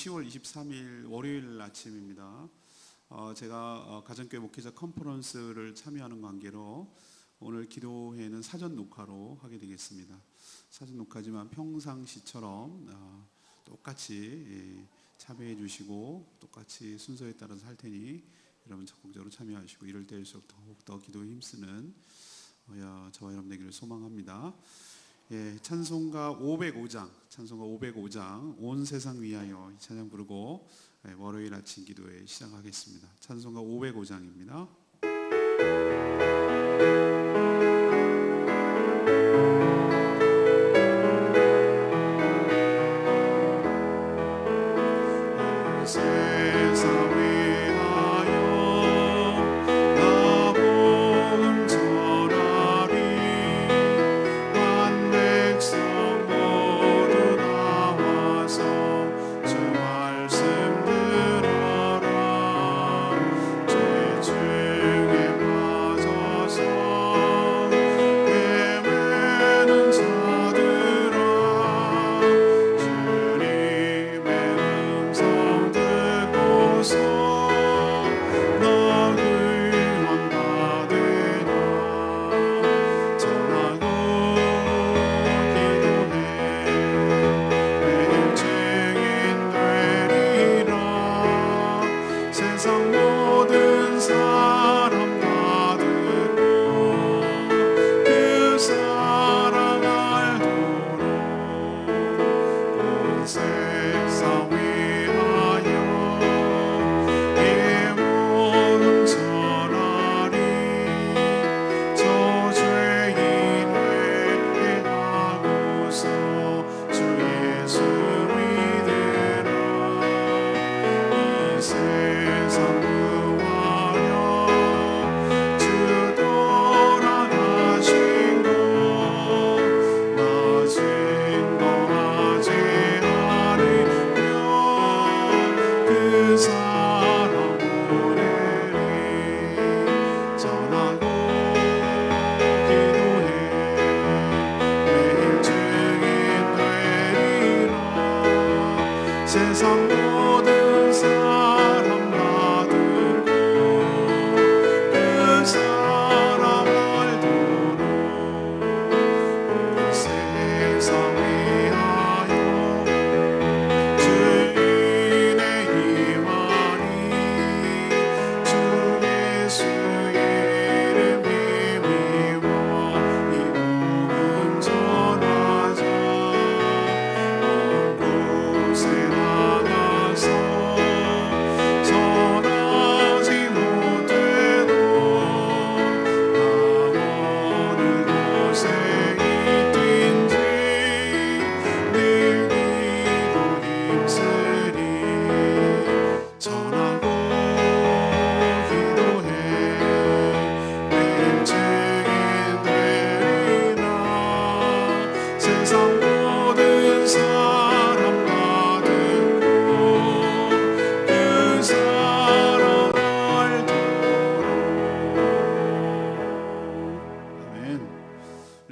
10월 23일 월요일 아침입니다. 제가 가정교회 목회자 컨퍼런스를 참여하는 관계로 오늘 기도회는 사전 녹화로 하게 되겠습니다. 사전 녹화지만 평상시처럼 똑같이 참여해 주시고 똑같이 순서에 따라서 할 테니 여러분 적극적으로 참여하시고 이럴 때일수록 더욱더 기도에 힘쓰는 저와 여러분 되기를 소망합니다. 찬송가 505장 온 세상 위하여 이 찬양 부르고 월요일 아침 기도회 시작하겠습니다. 찬송가 505장입니다.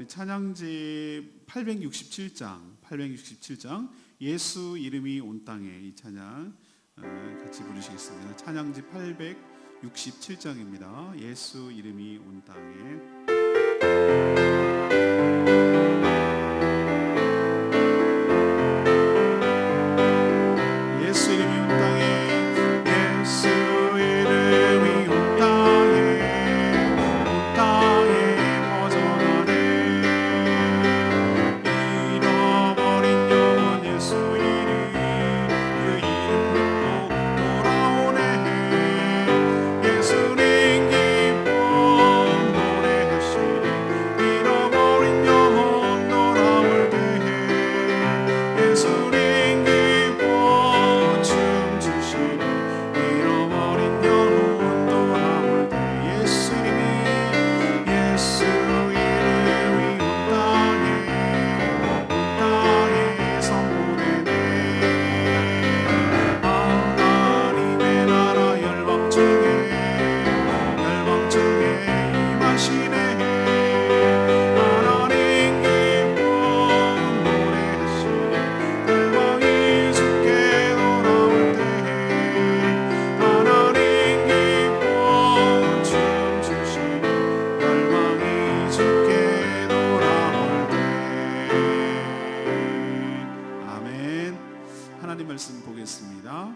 찬양집 867장 예수 이름이 온 땅에 이 찬양 같이 부르시겠습니다. 찬양집 867장입니다. 예수 이름이 온 땅에. 잃어버린 영혼 말씀 보겠습니다.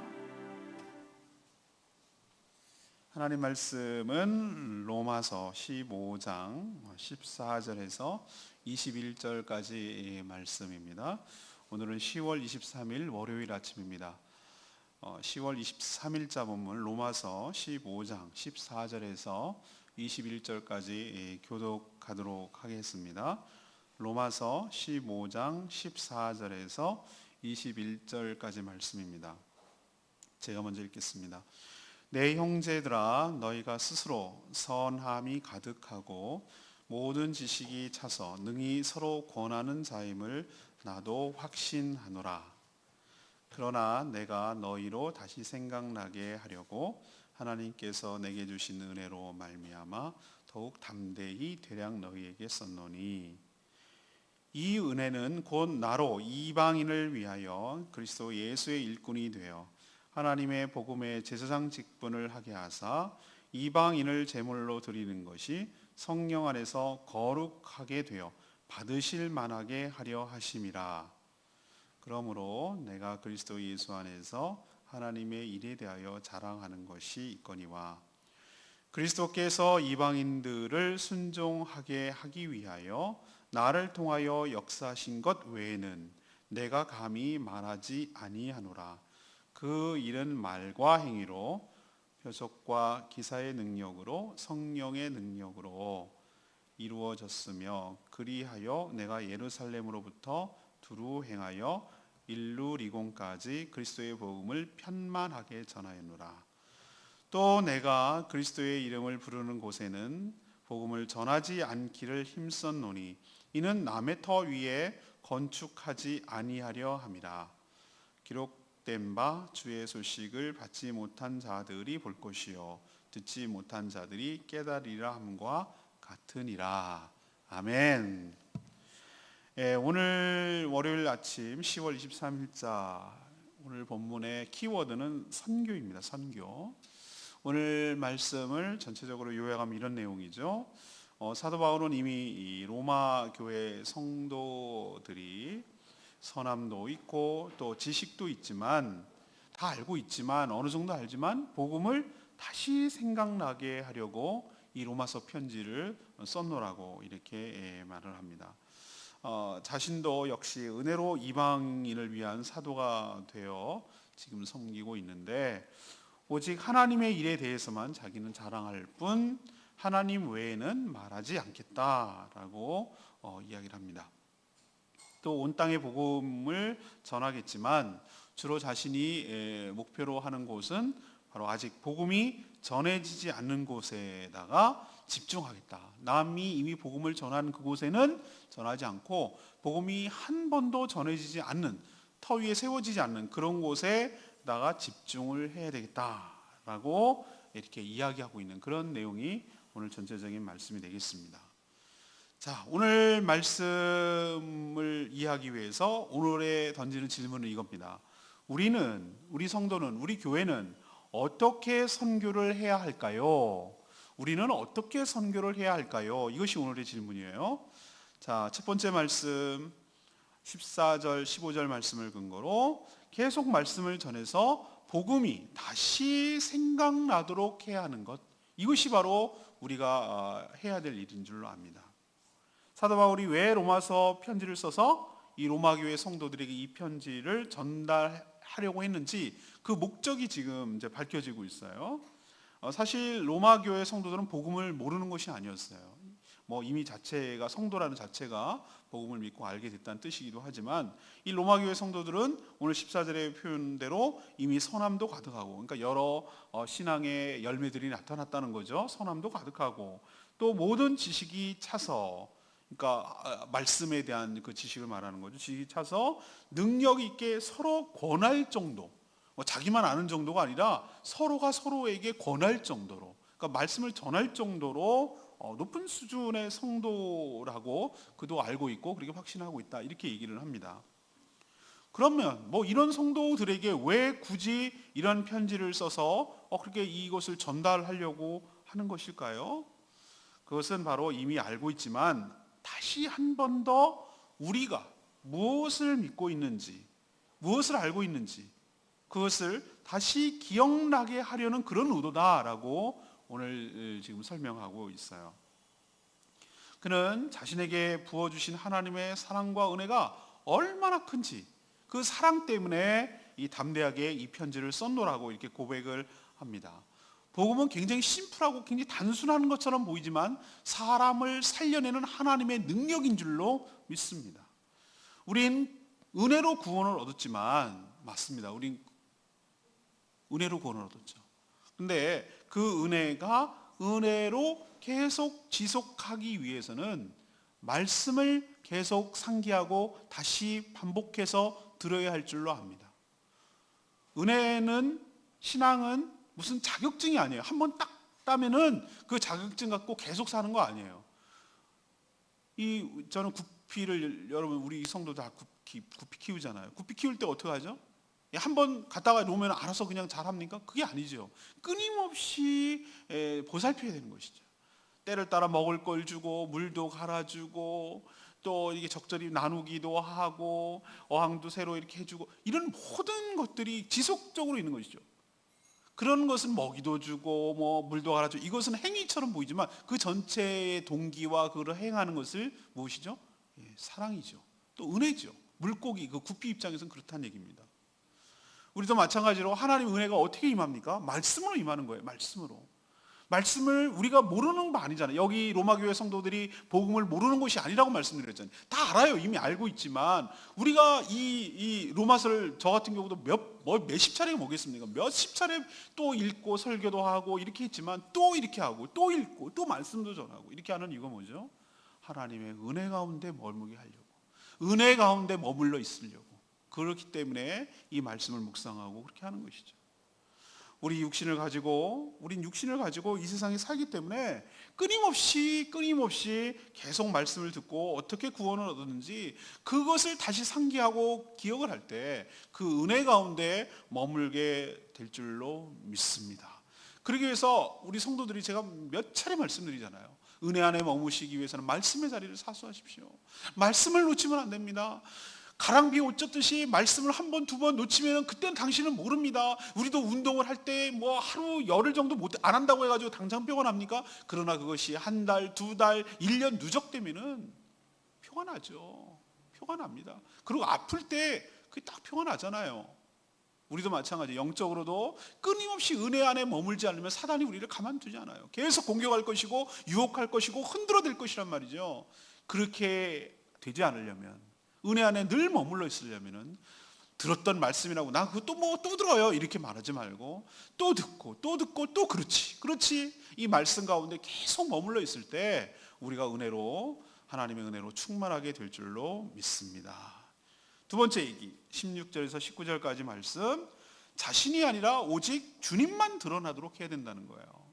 하나님 말씀은 로마서 15장 14절에서 21절까지 말씀입니다. 오늘은 10월 23일 월요일 아침입니다. 10월 23일자 본문 로마서 15장 14절에서 21절까지 교독하도록 하겠습니다. 로마서 15장 14절에서 21절까지 말씀입니다. 제가 먼저 읽겠습니다. 내 형제들아, 너희가 스스로 선함이 가득하고 모든 지식이 차서 능히 서로 권하는 자임을 나도 확신하노라. 그러나 내가 너희로 다시 생각나게 하려고 하나님께서 내게 주신 은혜로 말미암아 더욱 담대히 대량 너희에게 썼노니, 이 은혜는 곧 나로 이방인을 위하여 그리스도 예수의 일꾼이 되어 하나님의 복음의 제사장 직분을 하게 하사 이방인을 제물로 드리는 것이 성령 안에서 거룩하게 되어 받으실 만하게 하려 하심이라. 그러므로 내가 그리스도 예수 안에서 하나님의 일에 대하여 자랑하는 것이 있거니와, 그리스도께서 이방인들을 순종하게 하기 위하여 나를 통하여 역사하신 것 외에는 내가 감히 말하지 아니하노라. 그 일은 말과 행위로, 표적과 기사의 능력으로, 성령의 능력으로 이루어졌으며, 그리하여 내가 예루살렘으로부터 두루 행하여 일루리곤까지 그리스도의 복음을 편만하게 전하였노라. 또 내가 그리스도의 이름을 부르는 곳에는 복음을 전하지 않기를 힘썼노니, 이는 남의 터 위에 건축하지 아니하려 함이라. 기록된 바 주의 소식을 받지 못한 자들이 볼 것이요 듣지 못한 자들이 깨달으리라 함과 같으니라. 아멘. 오늘 월요일 아침 10월 23일자 오늘 본문의 키워드는 선교입니다. 선교. 오늘 말씀을 전체적으로 요약하면 이런 내용이죠. 사도 바울은 이미 이 로마 교회 성도들이 선함도 있고 또 지식도 있지만, 다 알고 있지만, 어느 정도 알지만 복음을 다시 생각나게 하려고 이 로마서 편지를 썼노라고 이렇게 말을 합니다. 자신도 역시 은혜로 이방인을 위한 사도가 되어 지금 섬기고 있는데, 오직 하나님의 일에 대해서만 자기는 자랑할 뿐 하나님 외에는 말하지 않겠다라고 이야기를 합니다. 또 온 땅의 복음을 전하겠지만 주로 자신이 목표로 하는 곳은 바로 아직 복음이 전해지지 않는 곳에다가 집중하겠다. 남이 이미 복음을 전하는 그곳에는 전하지 않고, 복음이 한 번도 전해지지 않는, 터 위에 세워지지 않는 그런 곳에다가 집중을 해야 되겠다라고 이렇게 이야기하고 있는 그런 내용이 오늘 전체적인 말씀이 되겠습니다. 자, 오늘 말씀을 이해하기 위해서 오늘에 던지는 질문은 이겁니다. 우리 성도는, 우리 교회는 어떻게 선교를 해야 할까요? 우리는 어떻게 선교를 해야 할까요? 이것이 오늘의 질문이에요. 자, 첫 번째 말씀 14절 15절 말씀을 근거로 계속 말씀을 전해서 복음이 다시 생각나도록 해야 하는 것, 이것이 바로 우리가 해야 될 일인 줄로 압니다. 사도 바울이 왜 로마서 편지를 써서 이 로마 교회 성도들에게 이 편지를 전달하려고 했는지 그 목적이 지금 이제 밝혀지고 있어요. 사실 로마 교회 성도들은 복음을 모르는 것이 아니었어요. 이미 자체가, 성도라는 자체가 복음을 믿고 알게 됐다는 뜻이기도 하지만, 이 로마 교회 성도들은 오늘 14절의 표현대로 이미 선함도 가득하고, 그러니까 여러 신앙의 열매들이 나타났다는 거죠. 선함도 가득하고, 또 모든 지식이 차서, 그러니까 말씀에 대한 그 지식을 말하는 거죠. 지식이 차서 능력 있게 서로 권할 정도, 자기만 아는 정도가 아니라 서로가 서로에게 권할 정도로, 그러니까 말씀을 전할 정도로 높은 수준의 성도라고 그도 알고 있고 그렇게 확신하고 있다, 이렇게 얘기를 합니다. 그러면 이런 성도들에게 왜 굳이 이런 편지를 써서 그렇게 이것을 전달하려고 하는 것일까요? 그것은 바로 이미 알고 있지만 다시 한 번 더 우리가 무엇을 믿고 있는지, 무엇을 알고 있는지, 그것을 다시 기억나게 하려는 그런 의도다라고 오늘 지금 설명하고 있어요. 그는 자신에게 부어주신 하나님의 사랑과 은혜가 얼마나 큰지 그 사랑 때문에 이 담대하게 이 편지를 썼노라고 이렇게 고백을 합니다. 복음은 굉장히 심플하고 굉장히 단순한 것처럼 보이지만 사람을 살려내는 하나님의 능력인 줄로 믿습니다. 우린 은혜로 구원을 얻었지만, 맞습니다. 우린 은혜로 구원을 얻었죠. 근데 그 은혜가 은혜로 계속 지속하기 위해서는 말씀을 계속 상기하고 다시 반복해서 들어야 할 줄로 압니다. 은혜는, 신앙은 무슨 자격증이 아니에요. 한번 딱 따면은 그 자격증 갖고 계속 사는 거 아니에요. 저는 구피를, 여러분 우리 성도 다 구피 키우잖아요. 구피 키울 때 어떻게 하죠? 한번 갔다가 놓으면 알아서 그냥 잘합니까? 그게 아니죠. 끊임없이 보살펴야 되는 것이죠. 때를 따라 먹을 걸 주고 물도 갈아주고 또 이게 적절히 나누기도 하고 어항도 새로 이렇게 해주고, 이런 모든 것들이 지속적으로 있는 것이죠. 그런 것은 먹이도 주고 뭐 물도 갈아주고, 이것은 행위처럼 보이지만 그 전체의 동기와 그걸 행하는 것을 무엇이죠? 사랑이죠. 또 은혜죠. 물고기, 그 구피 입장에서는 그렇다는 얘기입니다. 우리도 마찬가지로 하나님 은혜가 어떻게 임합니까? 말씀으로 임하는 거예요. 말씀을 우리가 모르는 거 아니잖아요. 여기 로마교회 성도들이 복음을 모르는 것이 아니라고 말씀드렸잖아요. 다 알아요. 이미 알고 있지만 우리가 이 로마서를 저 같은 경우도 몇십 차례 보겠습니까? 몇십 차례 또 읽고 설교도 하고 이렇게 했지만 또 이렇게 하고 또 읽고 또 말씀도 전하고 이렇게 하는 이유가 뭐죠? 하나님의 은혜 가운데 머물게 하려고, 은혜 가운데 머물러 있으려고, 그렇기 때문에 이 말씀을 묵상하고 그렇게 하는 것이죠. 우린 육신을 가지고 이 세상에 살기 때문에 끊임없이 계속 말씀을 듣고 어떻게 구원을 얻었는지 그것을 다시 상기하고 기억을 할 때 그 은혜 가운데 머물게 될 줄로 믿습니다. 그러기 위해서 우리 성도들이, 제가 몇 차례 말씀드리잖아요. 은혜 안에 머무시기 위해서는 말씀의 자리를 사수하십시오. 말씀을 놓치면 안 됩니다. 가랑비에 옷 젖듯이 말씀을 한 번, 두 번 놓치면 그때는 당신은 모릅니다. 우리도 운동을 할 때 뭐 하루 열흘 정도 안 한다고 해가지고 당장 표가 납니까? 그러나 그것이 한 달, 두 달, 1년 누적되면은 표가 나죠. 표가 납니다. 그리고 아플 때 그게 딱 표가 나잖아요. 우리도 마찬가지, 영적으로도 끊임없이 은혜 안에 머물지 않으면 사단이 우리를 가만두지 않아요. 계속 공격할 것이고 유혹할 것이고 흔들어댈 것이란 말이죠. 그렇게 되지 않으려면, 은혜 안에 늘 머물러 있으려면은 들었던 말씀이라고 나 그거 또 들어요 이렇게 말하지 말고 또 듣고 또 그렇지 이 말씀 가운데 계속 머물러 있을 때 우리가 하나님의 은혜로 충만하게 될 줄로 믿습니다. 두 번째 얘기, 16절에서 19절까지 말씀, 자신이 아니라 오직 주님만 드러나도록 해야 된다는 거예요.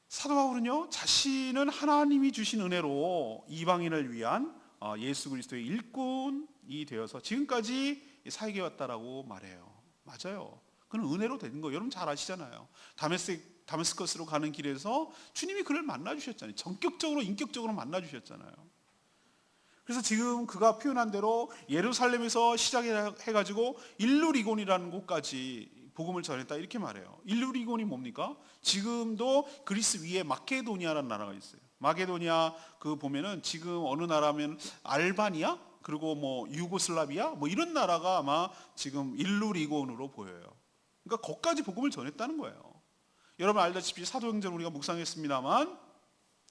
사도 바울은요, 자신은 하나님이 주신 은혜로 이방인을 위한 예수 그리스도의 일꾼이 되어서 지금까지 살게 왔다라고 말해요. 맞아요. 그는 은혜로 된 거예요. 여러분 잘 아시잖아요. 다메스커스로 가는 길에서 주님이 그를 만나주셨잖아요. 전격적으로 인격적으로 만나주셨잖아요. 그래서 지금 그가 표현한 대로 예루살렘에서 시작해가지고 일루리곤이라는 곳까지 복음을 전했다 이렇게 말해요. 일루리곤이 뭡니까? 지금도 그리스 위에 마케도니아라는 나라가 있어요. 마케도니아 그 보면은 지금 어느 나라면 알바니아, 그리고 뭐 유고슬라비아 뭐 이런 나라가 아마 지금 일루리곤으로 보여요. 그러니까 거기까지 복음을 전했다는 거예요. 여러분 알다시피 사도행전 우리가 묵상했습니다만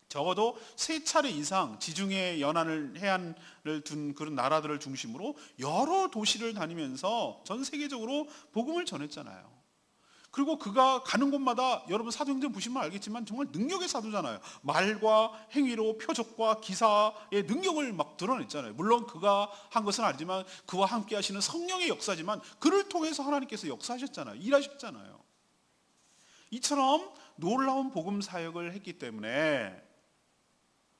적어도 3차례 이상 지중해 연안을 해안을 둔 그런 나라들을 중심으로 여러 도시를 다니면서 전 세계적으로 복음을 전했잖아요. 그리고 그가 가는 곳마다 여러분 사도행전 보시면 알겠지만 정말 능력의 사도잖아요. 말과 행위로 표적과 기사의 능력을 막 드러냈잖아요. 물론 그가 한 것은 아니지만 그와 함께 하시는 성령의 역사지만 그를 통해서 하나님께서 역사하셨잖아요. 일하셨잖아요. 이처럼 놀라운 복음 사역을 했기 때문에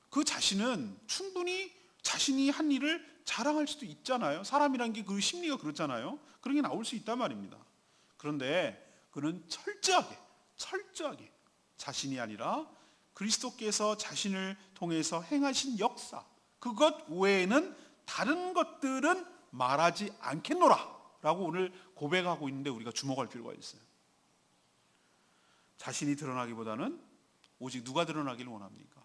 그 자신은 충분히 자신이 한 일을 자랑할 수도 있잖아요. 사람이란 게 그 심리가 그렇잖아요. 그런 게 나올 수 있단 말입니다. 그런데 그는 철저하게 자신이 아니라 그리스도께서 자신을 통해서 행하신 역사, 그것 외에는 다른 것들은 말하지 않겠노라 라고 오늘 고백하고 있는데 우리가 주목할 필요가 있어요. 자신이 드러나기보다는 오직 누가 드러나기를 원합니까?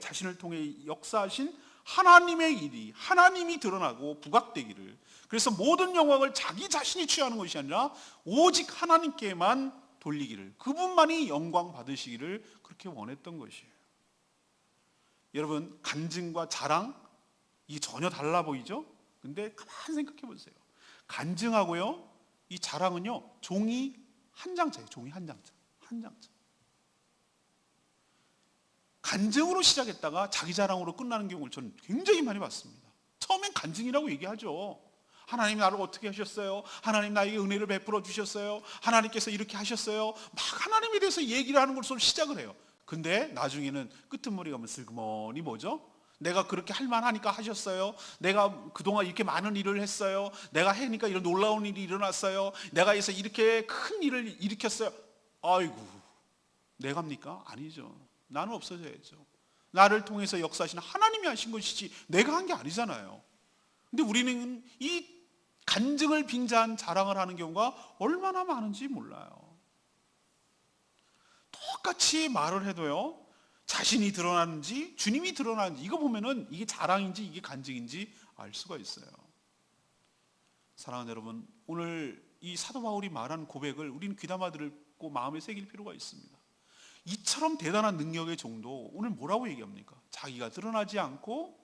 자신을 통해 역사하신 하나님의 일이, 하나님이 드러나고 부각되기를, 그래서 모든 영광을 자기 자신이 취하는 것이 아니라 오직 하나님께만 돌리기를, 그분만이 영광 받으시기를 그렇게 원했던 것이에요. 여러분, 간증과 자랑, 이게 전혀 달라 보이죠? 근데 가만히 생각해 보세요. 간증하고요, 이 자랑은요, 종이 한 장짜예요. 종이 한 장짜. 한 장짜. 간증으로 시작했다가 자기 자랑으로 끝나는 경우를 저는 굉장히 많이 봤습니다. 처음엔 간증이라고 얘기하죠. 하나님 나를 어떻게 하셨어요? 하나님 나에게 은혜를 베풀어 주셨어요? 하나님께서 이렇게 하셨어요? 막 하나님에 대해서 얘기를 하는 것으로 시작을 해요. 근데 나중에는 끄트머리 가면 슬그머니 뭐죠? 내가 그렇게 할 만하니까 하셨어요. 내가 그동안 이렇게 많은 일을 했어요. 내가 하니까 이런 놀라운 일이 일어났어요. 내가 해서 이렇게 큰 일을 일으켰어요. 아이고, 내가입니까? 아니죠. 나는 없어져야죠. 나를 통해서 역사하시는 하나님이 하신 것이지 내가 한 게 아니잖아요. 근데 우리는 이 간증을 빙자한 자랑을 하는 경우가 얼마나 많은지 몰라요. 똑같이 말을 해도요, 자신이 드러나는지 주님이 드러나는지 이거 보면은 이게 자랑인지 이게 간증인지 알 수가 있어요. 사랑하는 여러분, 오늘 이 사도 바울이 말한 고백을 우리는 귀담아 듣고 마음에 새길 필요가 있습니다. 이처럼 대단한 능력의 정도, 오늘 뭐라고 얘기합니까? 자기가 드러나지 않고,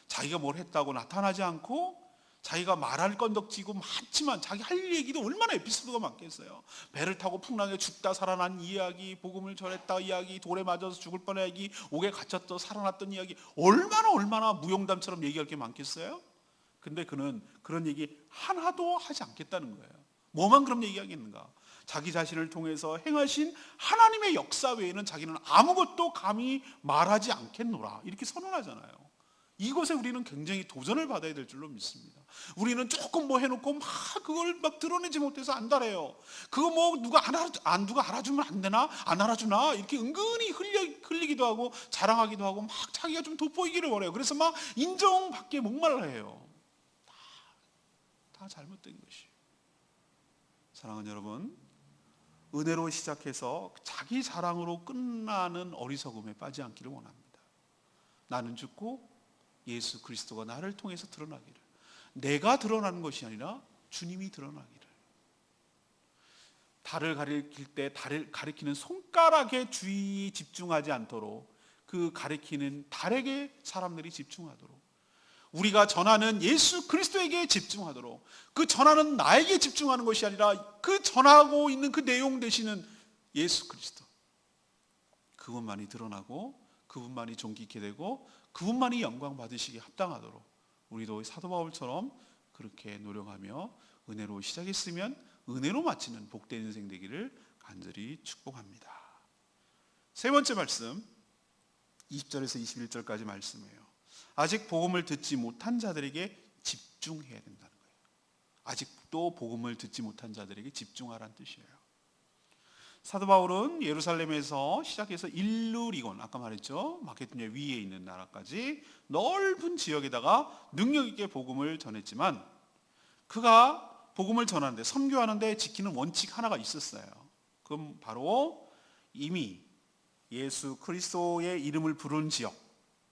자기가 뭘 했다고 나타나지 않고, 자기가 말할 건덕지고 많지만 자기 할 얘기도 얼마나 에피소드가 많겠어요. 배를 타고 풍랑에 죽다 살아난 이야기, 복음을 전했다 이야기, 돌에 맞아서 죽을 뻔한 이야기, 옥에 갇혔다 살아났던 이야기, 얼마나 무용담처럼 얘기할 게 많겠어요? 근데 그는 그런 얘기 하나도 하지 않겠다는 거예요. 뭐만 그런 얘기하겠는가? 자기 자신을 통해서 행하신 하나님의 역사 외에는 자기는 아무것도 감히 말하지 않겠노라, 이렇게 선언하잖아요. 이것에 우리는 굉장히 도전을 받아야 될 줄로 믿습니다. 우리는 조금 뭐 해놓고 막 그걸 막 드러내지 못해서 안달해요. 그거 뭐 누가 알아주면 안 되나? 안 알아주나? 이렇게 은근히 흘리기도 하고 자랑하기도 하고 막 자기가 좀 돋보이기를 원해요. 그래서 막 인정받기에 목말라 해요. 다 잘못된 것이에요. 사랑하는 여러분, 은혜로 시작해서 자기 자랑으로 끝나는 어리석음에 빠지지 않기를 원합니다. 나는 죽고 예수 그리스도가 나를 통해서 드러나기를, 내가 드러나는 것이 아니라 주님이 드러나기를. 달을 가리킬 때 달을 가리키는 손가락에 주의 집중하지 않도록, 그 가리키는 달에게 사람들이 집중하도록, 우리가 전하는 예수 그리스도에게 집중하도록, 그 전하는 나에게 집중하는 것이 아니라 그 전하고 있는 그 내용 되시는 예수 그리스도, 그분만이 드러나고 그분만이 존귀케 되고 그분만이 영광 받으시기에 합당하도록 우리도 사도 바울처럼 그렇게 노력하며 은혜로 시작했으면 은혜로 마치는 복된 인생 되기를 간절히 축복합니다. 세 번째 말씀, 20절에서 21절까지 말씀이에요. 아직 복음을 듣지 못한 자들에게 집중해야 된다는 거예요. 아직도 복음을 듣지 못한 자들에게 집중하라는 뜻이에요. 사도 바울은 예루살렘에서 시작해서 일루리곤, 아까 말했죠, 마케도니아 위에 있는 나라까지 넓은 지역에다가 능력 있게 복음을 전했지만, 그가 복음을 전하는데, 선교하는데 지키는 원칙 하나가 있었어요. 그럼 바로 이미 예수 그리스도의 이름을 부르는 지역,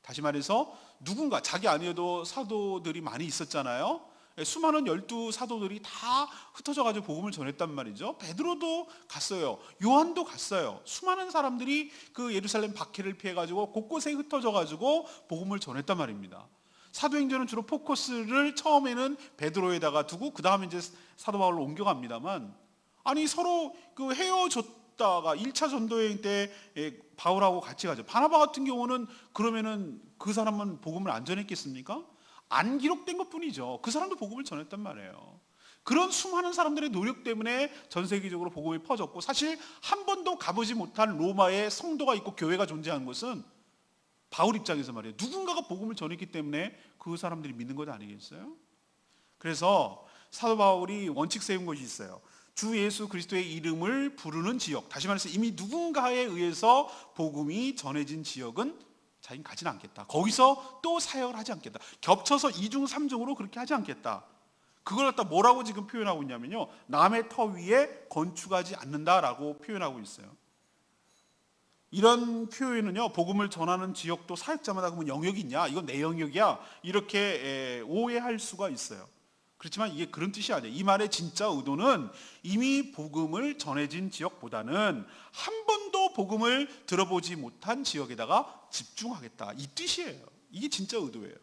다시 말해서 누군가, 자기 아니어도 사도들이 많이 있었잖아요. 수많은 12사도들이 다 흩어져가지고 복음을 전했단 말이죠. 베드로도 갔어요. 요한도 갔어요. 수많은 사람들이 그 예루살렘 박해를 피해가지고 곳곳에 흩어져가지고 복음을 전했단 말입니다. 사도행전은 주로 포커스를 처음에는 베드로에다가 두고 그 다음에 이제 사도 바울로 옮겨갑니다만, 아니 서로 그 헤어졌다가 1차 전도여행 때 바울하고 같이 가죠. 바나바 같은 경우는 그러면은 그 사람은 복음을 안 전했겠습니까? 안 기록된 것뿐이죠. 그 사람도 복음을 전했단 말이에요. 그런 수많은 사람들의 노력 때문에 전 세계적으로 복음이 퍼졌고, 사실 한 번도 가보지 못한 로마에 성도가 있고 교회가 존재하는 것은 바울 입장에서 말이에요, 누군가가 복음을 전했기 때문에 그 사람들이 믿는 것 아니겠어요? 그래서 사도 바울이 원칙 세운 것이 있어요. 주 예수 그리스도의 이름을 부르는 지역, 다시 말해서 이미 누군가에 의해서 복음이 전해진 지역은 자기는 가지는 않겠다. 거기서 또 사역을 하지 않겠다. 겹쳐서 2중 3중으로 그렇게 하지 않겠다. 그걸 갖다 뭐라고 지금 표현하고 있냐면요, 남의 터 위에 건축하지 않는다라고 표현하고 있어요. 이런 표현은요, 복음을 전하는 지역도 사역자마다 그러면 영역이 있냐, 이건 내 영역이야, 이렇게 오해할 수가 있어요. 그렇지만 이게 그런 뜻이 아니에요. 이 말의 진짜 의도는 이미 복음을 전해진 지역보다는 한 번도 복음을 들어보지 못한 지역에다가 집중하겠다, 이 뜻이에요. 이게 진짜 의도예요.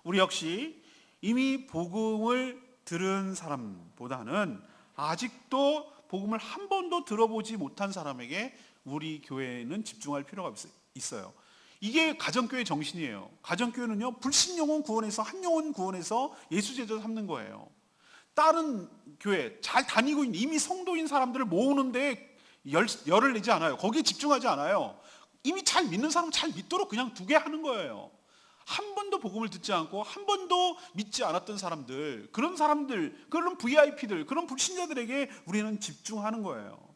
우리 역시 이미 복음을 들은 사람보다는 아직도 복음을 한 번도 들어보지 못한 사람에게 우리 교회는 집중할 필요가 있어요. 이게 가정교회 정신이에요. 가정교회는요, 불신 영혼 구원해서 한 영혼 구원해서 예수 제자 삼는 거예요. 다른 교회 잘 다니고 있는 이미 성도인 사람들을 모으는데 열을 내지 않아요. 거기에 집중하지 않아요. 이미 잘 믿는 사람 잘 믿도록 그냥 두게 하는 거예요. 한 번도 복음을 듣지 않고 한 번도 믿지 않았던 사람들, 그런 VIP들, 그런 불신자들에게 우리는 집중하는 거예요.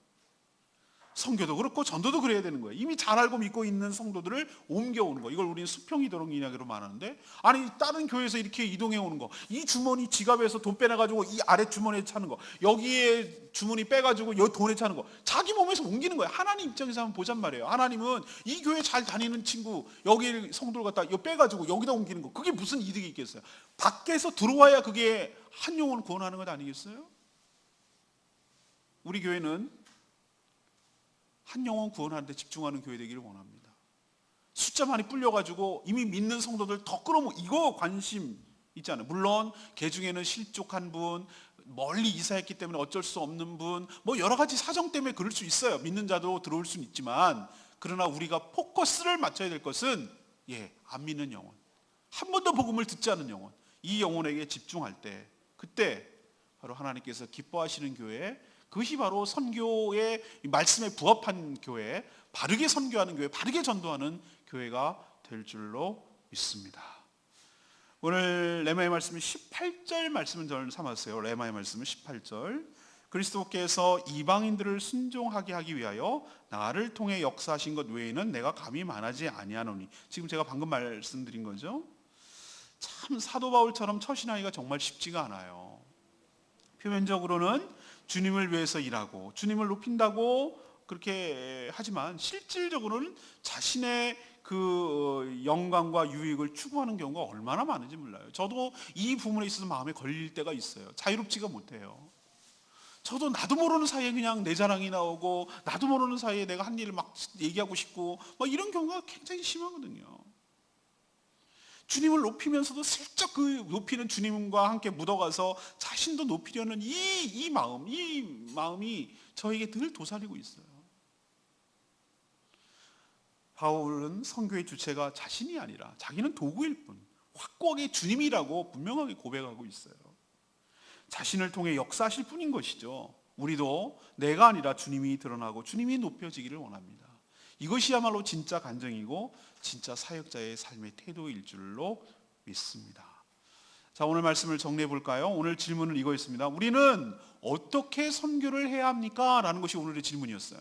선교도 그렇고 전도도 그래야 되는 거예요. 이미 잘 알고 믿고 있는 성도들을 옮겨오는 거, 이걸 우리는 수평이동 이야기로 말하는데, 아니 다른 교회에서 이렇게 이동해 오는 거, 이 주머니 지갑에서 돈 빼내가지고 이 아래 주머니에 차는 거, 여기에 주머니 빼가지고 여 돈에 차는 거, 자기 몸에서 옮기는 거예요. 하나님 입장에서 한번 보잔 말이에요. 하나님은 이 교회 잘 다니는 친구, 여기 성도를 갖다 여 빼가지고 여기다 옮기는 거, 그게 무슨 이득이 있겠어요? 밖에서 들어와야 그게 한 영혼을 구원하는 것 아니겠어요? 우리 교회는 한 영혼 구원하는 데 집중하는 교회 되기를 원합니다. 숫자 많이 불려가지고 이미 믿는 성도들 더 끌어모으고, 이거 관심 있잖아요. 물론 개 중에는 실족한 분, 멀리 이사했기 때문에 어쩔 수 없는 분, 뭐 여러 가지 사정 때문에 그럴 수 있어요. 믿는 자도 들어올 수는 있지만, 그러나 우리가 포커스를 맞춰야 될 것은 안 믿는 영혼, 한 번도 복음을 듣지 않은 영혼, 이 영혼에게 집중할 때, 그때 바로 하나님께서 기뻐하시는 교회, 그것이 바로 선교의 말씀에 부합한 교회, 바르게 선교하는 교회, 바르게 전도하는 교회가 될 줄로 믿습니다. 오늘 레마의 말씀은 18절 말씀을 저는 삼았어요. 레마의 말씀은 18절. 그리스도께서 이방인들을 순종하게 하기 위하여 나를 통해 역사하신 것 외에는 내가 감히 말하지 아니하노니. 지금 제가 방금 말씀드린 거죠. 참 사도 바울처럼 처신하기가 정말 쉽지가 않아요. 표면적으로는 주님을 위해서 일하고 주님을 높인다고 그렇게 하지만 실질적으로는 자신의 그 영광과 유익을 추구하는 경우가 얼마나 많은지 몰라요. 저도 이 부분에 있어서 마음에 걸릴 때가 있어요. 자유롭지가 못해요. 저도 나도 모르는 사이에 그냥 내 자랑이 나오고, 나도 모르는 사이에 내가 한 일을 막 얘기하고 싶고, 막 이런 경우가 굉장히 심하거든요. 주님을 높이면서도 슬쩍 그 높이는 주님과 함께 묻어가서 자신도 높이려는 이 마음이 저에게 늘 도사리고 있어요. 바울은 선교의 주체가 자신이 아니라 자기는 도구일 뿐, 확고하게 주님이라고 분명하게 고백하고 있어요. 자신을 통해 역사하실 뿐인 것이죠. 우리도 내가 아니라 주님이 드러나고 주님이 높여지기를 원합니다. 이것이야말로 진짜 간증이고 진짜 사역자의 삶의 태도일 줄로 믿습니다. 자, 오늘 말씀을 정리해 볼까요? 오늘 질문은 이거였습니다. 우리는 어떻게 선교를 해야 합니까? 라는 것이 오늘의 질문이었어요.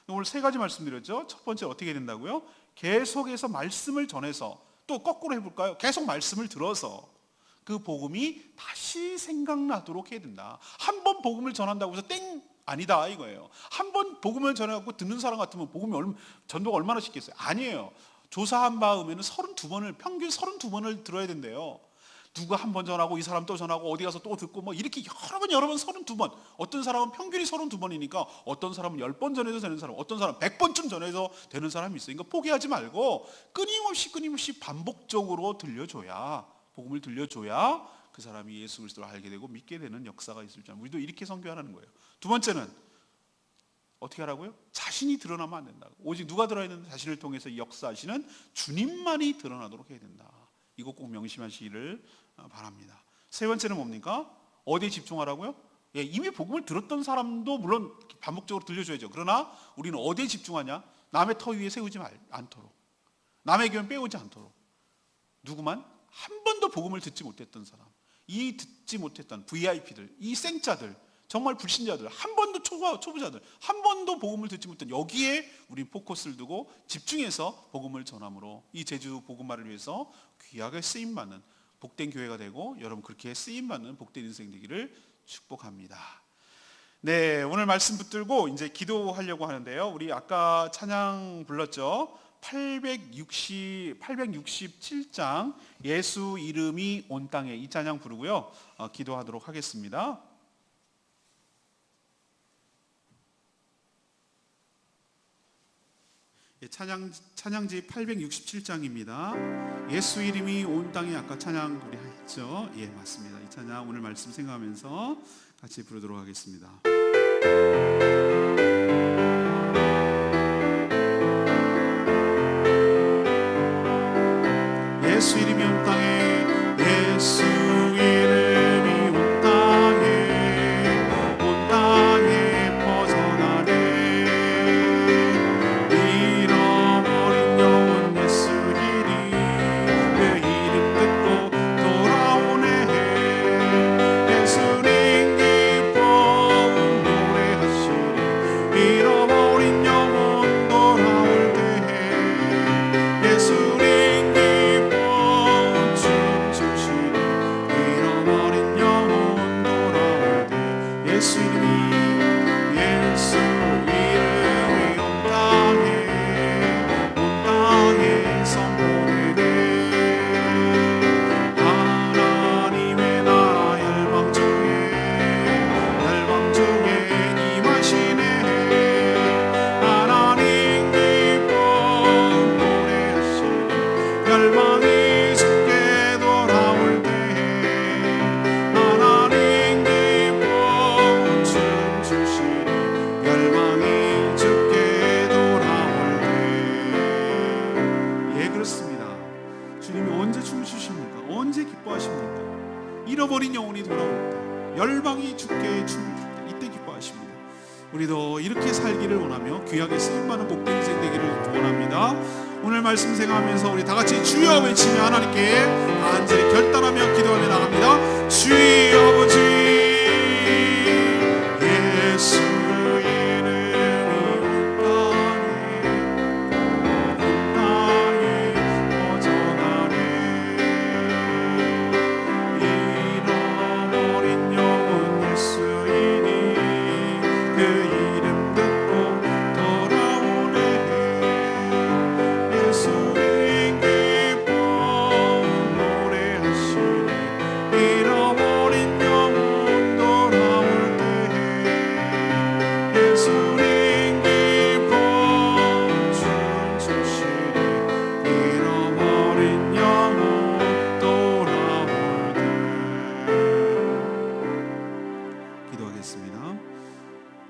오늘 세 가지 말씀드렸죠. 첫 번째, 어떻게 된다고요? 계속해서 말씀을 전해서, 또 거꾸로 해볼까요? 계속 말씀을 들어서 그 복음이 다시 생각나도록 해야 된다. 한 번 복음을 전한다고 해서 땡! 아니다 이거예요. 한 번 복음을 전해갖고 듣는 사람 같으면 전도가 얼마나 쉽겠어요? 아니에요. 조사한 바음에는 32번을, 평균 32번을 들어야 된대요. 누가 한 번 전하고 이 사람 또 전하고 어디 가서 또 듣고 뭐 이렇게 여러 번 32번. 어떤 사람은 평균이 32번이니까 어떤 사람은 10번 전해서 되는 사람, 어떤 사람은 100번쯤 전해서 되는 사람이 있어요. 그러니까 포기하지 말고 끊임없이 반복적으로 들려줘야, 복음을 들려줘야 그 사람이 예수 그리스도를 알게 되고 믿게 되는 역사가 있을 줄. 우리도 이렇게 선교하는 거예요. 두 번째는 어떻게 하라고요? 자신이 드러나면 안 된다고. 오직 누가 드러나야 된다? 자신을 통해서 역사하시는 주님만이 드러나도록 해야 된다. 이거 꼭 명심하시기를 바랍니다. 세 번째는 뭡니까? 어디에 집중하라고요? 이미 복음을 들었던 사람도 물론 반복적으로 들려줘야죠. 그러나 우리는 어디에 집중하냐? 남의 터 위에 세우지 않도록, 남의 교훈 빼오지 않도록. 누구만? 한 번도 복음을 듣지 못했던 사람, 이 듣지 못했던 VIP들, 이 생짜들, 정말 불신자들, 한 번도 초보자들, 한 번도 복음을 듣지 못한, 여기에 우리 포커스를 두고 집중해서 복음을 전함으로 이 제주 복음화를 위해서 귀하게 쓰임받는 복된 교회가 되고 여러분 그렇게 쓰임받는 복된 인생 되기를 축복합니다. 네, 오늘 말씀 붙들고 이제 기도하려고 하는데요. 우리 아까 찬양 불렀죠. 867장 예수 이름이 온 땅에, 이 찬양 부르고요. 기도하도록 하겠습니다. 찬양지 867장입니다. 예수 이름이 온 땅에, 아까 찬양 우리 했죠? 예, 맞습니다. 이 찬양 오늘 말씀 생각하면서 같이 부르도록 하겠습니다. 예수 이름이 온 땅에, 예수 이름이 온 땅에 퍼져가네. 잃어버린 영혼 예수 이름, 그 이름 듣고 돌아오네. 예수님 기뻐운 노래하시리. 잃어버린 영혼 돌아올 때에 예수님 예수 이름이 온 땅에 선포되네. 하나님의 나라 열방 중에 임하시네. 하나님 기뻐 노래하시니 열방이 주께 돌아올 때 하나님 열방이 주께 돌아올 때. 예, 그렇습니다. 주님이 언제 춤을 추십니까? 언제 기뻐하십니까? 잃어버린 영혼이 돌아올 때, 열방이 주께 춤을 출 때, 이때 기뻐하십니다. 우리도 이렇게 살기를 원하며 귀하게 쓰임받는 복된 인생 되기를 원합니다. 오늘 말씀 생각하면서 우리 다 같이 주여 외치며 하나님께 간절히 결단하며 기도하며 나갑니다. 주여 아버지, 예수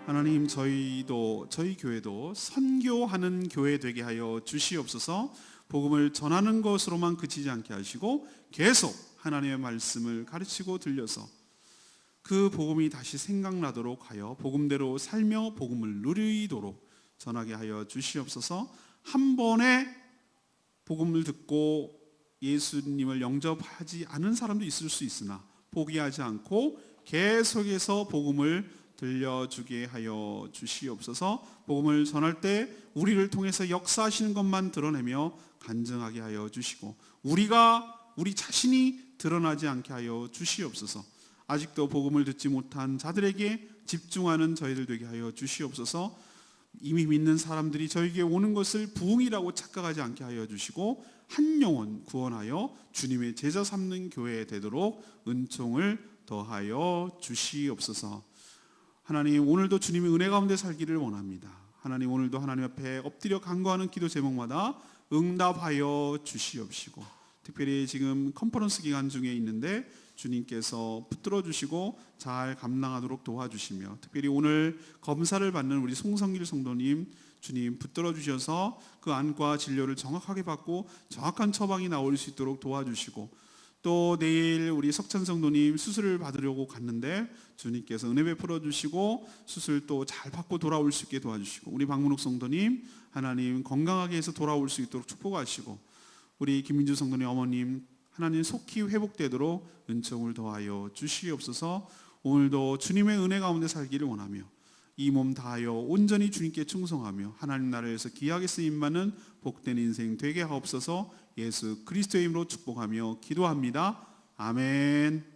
하나님, 저희 교회도 선교하는 교회 되게 하여 주시옵소서. 복음을 전하는 것으로만 그치지 않게 하시고 계속 하나님의 말씀을 가르치고 들려서 그 복음이 다시 생각나도록 하여 복음대로 살며 복음을 누리도록 전하게 하여 주시옵소서. 한 번에 복음을 듣고 예수님을 영접하지 않은 사람도 있을 수 있으나 포기하지 않고 계속해서 복음을 들려주게 하여 주시옵소서. 복음을 전할 때 우리를 통해서 역사하시는 것만 드러내며 간증하게 하여 주시고 우리 자신이 드러나지 않게 하여 주시옵소서. 아직도 복음을 듣지 못한 자들에게 집중하는 저희들 되게 하여 주시옵소서. 이미 믿는 사람들이 저에게 오는 것을 부흥이라고 착각하지 않게 하여 주시고 한 영혼 구원하여 주님의 제자 삼는 교회 되도록 은총을 더하여 주시옵소서. 하나님, 오늘도 주님의 은혜 가운데 살기를 원합니다. 하나님, 오늘도 하나님 앞에 엎드려 간구하는 기도 제목마다 응답하여 주시옵시고 특별히 지금 컨퍼런스 기간 중에 있는데 주님께서 붙들어 주시고 잘 감당하도록 도와주시며 특별히 오늘 검사를 받는 우리 송성길 성도님 주님 붙들어 주셔서 그 안과 진료를 정확하게 받고 정확한 처방이 나올 수 있도록 도와주시고 또 내일 우리 석찬 성도님 수술을 받으려고 갔는데 주님께서 은혜 베풀어 주시고 수술 또 잘 받고 돌아올 수 있게 도와주시고 우리 박문욱 성도님 하나님 건강하게 해서 돌아올 수 있도록 축복하시고 우리 김민주 성도님 어머님 하나님 속히 회복되도록 은총을 더하여 주시옵소서. 오늘도 주님의 은혜 가운데 살기를 원하며 이 몸 다하여 온전히 주님께 충성하며 하나님 나라에서 귀하게 쓰임받는 복된 인생 되게 하옵소서. 예수 그리스도의 이름으로 축복하며 기도합니다. 아멘.